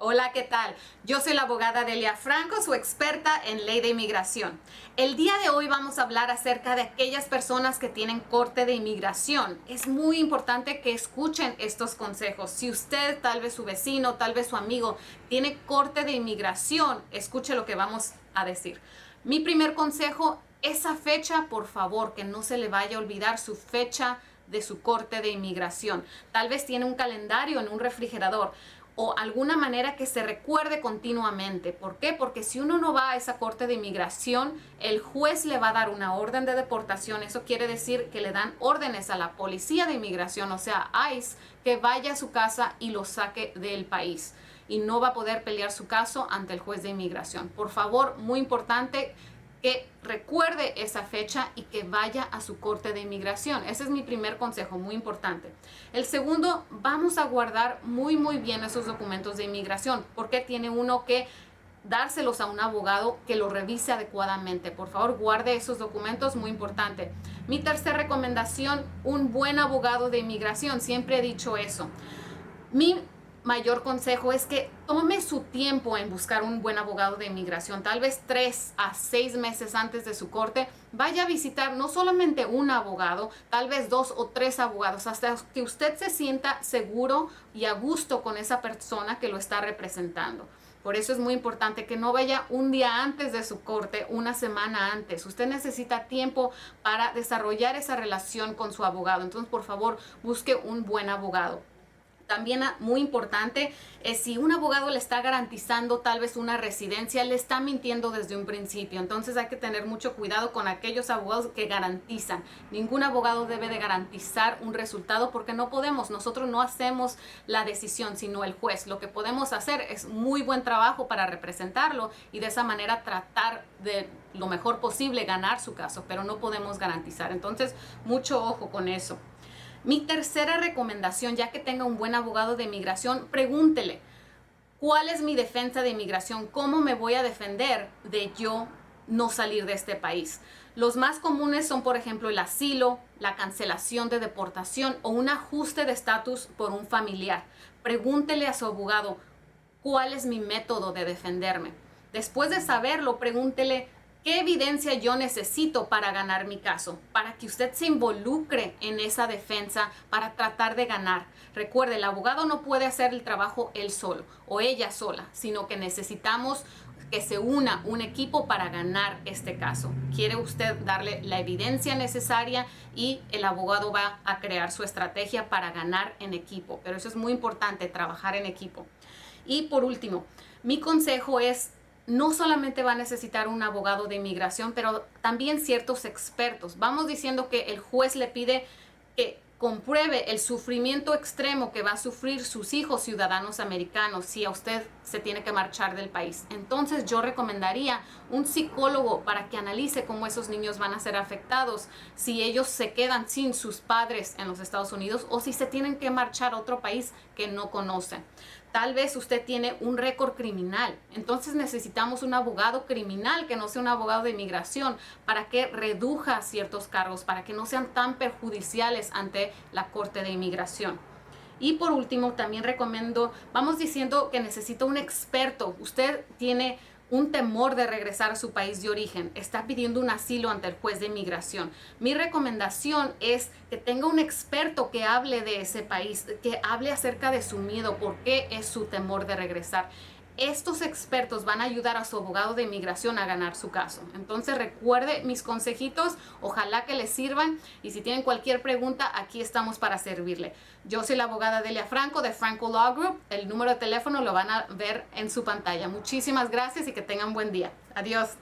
Hola, ¿qué tal? Yo soy la abogada Delia Franco, su experta en ley de inmigración. El día de hoy vamos a hablar acerca de aquellas personas que tienen corte de inmigración. Es muy importante que escuchen estos consejos. Si usted, tal vez su vecino, tal vez su amigo, tiene corte de inmigración, escuche lo que vamos a decir. Mi primer consejo, esa fecha, por favor, que no se le vaya a olvidar su fecha de su corte de inmigración. Tal vez tiene un calendario en un refrigerador o alguna manera que se recuerde continuamente. ¿Por qué? Porque si uno no va a esa corte de inmigración, el juez le va a dar una orden de deportación. Eso quiere decir que le dan órdenes a la policía de inmigración, o sea, ICE, que vaya a su casa y lo saque del país. Y no va a poder pelear su caso ante el juez de inmigración. Por favor, muy importante que recuerde esa fecha y que vaya a su corte de inmigración. Ese es mi primer consejo, muy importante. El segundo, vamos a guardar muy bien esos documentos de inmigración, porque tiene uno que dárselos a un abogado que lo revise adecuadamente. Por favor, guarde esos documentos, muy importante. Mi tercera recomendación, un buen abogado de inmigración. Siempre he dicho eso. Mi mayor consejo es que tome su tiempo en buscar un buen abogado de inmigración. Tal vez 3 a 6 meses antes de su corte, vaya a visitar no solamente un abogado, tal vez 2 o 3 abogados, hasta que usted se sienta seguro y a gusto con esa persona que lo está representando. Por eso es muy importante que no vaya un día antes de su corte, una semana antes. Usted necesita tiempo para desarrollar esa relación con su abogado. Entonces, por favor, busque un buen abogado. También muy importante es si un abogado le está garantizando tal vez una residencia, le está mintiendo desde un principio. Entonces hay que tener mucho cuidado con aquellos abogados que garantizan. Ningún abogado debe de garantizar un resultado porque no podemos. Nosotros no hacemos la decisión, sino el juez. Lo que podemos hacer es muy buen trabajo para representarlo y de esa manera tratar de lo mejor posible ganar su caso, pero no podemos garantizar. Entonces, mucho ojo con eso. Mi tercera recomendación, ya que tenga un buen abogado de inmigración, pregúntele, ¿cuál es mi defensa de inmigración? ¿Cómo me voy a defender de yo no salir de este país? Los más comunes son, por ejemplo, el asilo, la cancelación de deportación o un ajuste de estatus por un familiar. Pregúntele a su abogado, ¿cuál es mi método de defenderme? Después de saberlo, pregúntele, ¿qué evidencia yo necesito para ganar mi caso? Para que usted se involucre en esa defensa para tratar de ganar. Recuerde, el abogado no puede hacer el trabajo él solo o ella sola, sino que necesitamos que se una un equipo para ganar este caso. Quiere usted darle la evidencia necesaria y el abogado va a crear su estrategia para ganar en equipo. Pero eso es muy importante, trabajar en equipo. Y por último, mi consejo es, no solamente va a necesitar un abogado de inmigración, pero también ciertos expertos. Vamos diciendo que el juez le pide que compruebe el sufrimiento extremo que va a sufrir sus hijos ciudadanos americanos si a usted se tiene que marchar del país. Entonces yo recomendaría un psicólogo para que analice cómo esos niños van a ser afectados, si ellos se quedan sin sus padres en los Estados Unidos o si se tienen que marchar a otro país que no conocen. Tal vez usted tiene un récord criminal, entonces necesitamos un abogado criminal que no sea un abogado de inmigración para que reduzca ciertos cargos, para que no sean tan perjudiciales ante la Corte de Inmigración. Y por último, también recomiendo, vamos diciendo que necesita un experto. Usted tiene un temor de regresar a su país de origen, está pidiendo un asilo ante el juez de inmigración. Mi recomendación es que tenga un experto que hable de ese país, que hable acerca de su miedo, por qué es su temor de regresar. Estos expertos van a ayudar a su abogado de inmigración a ganar su caso. Entonces recuerde mis consejitos, ojalá que les sirvan y si tienen cualquier pregunta, aquí estamos para servirle. Yo soy la abogada Delia Franco de Franco Law Group. El número de teléfono lo van a ver en su pantalla. Muchísimas gracias y que tengan buen día. Adiós.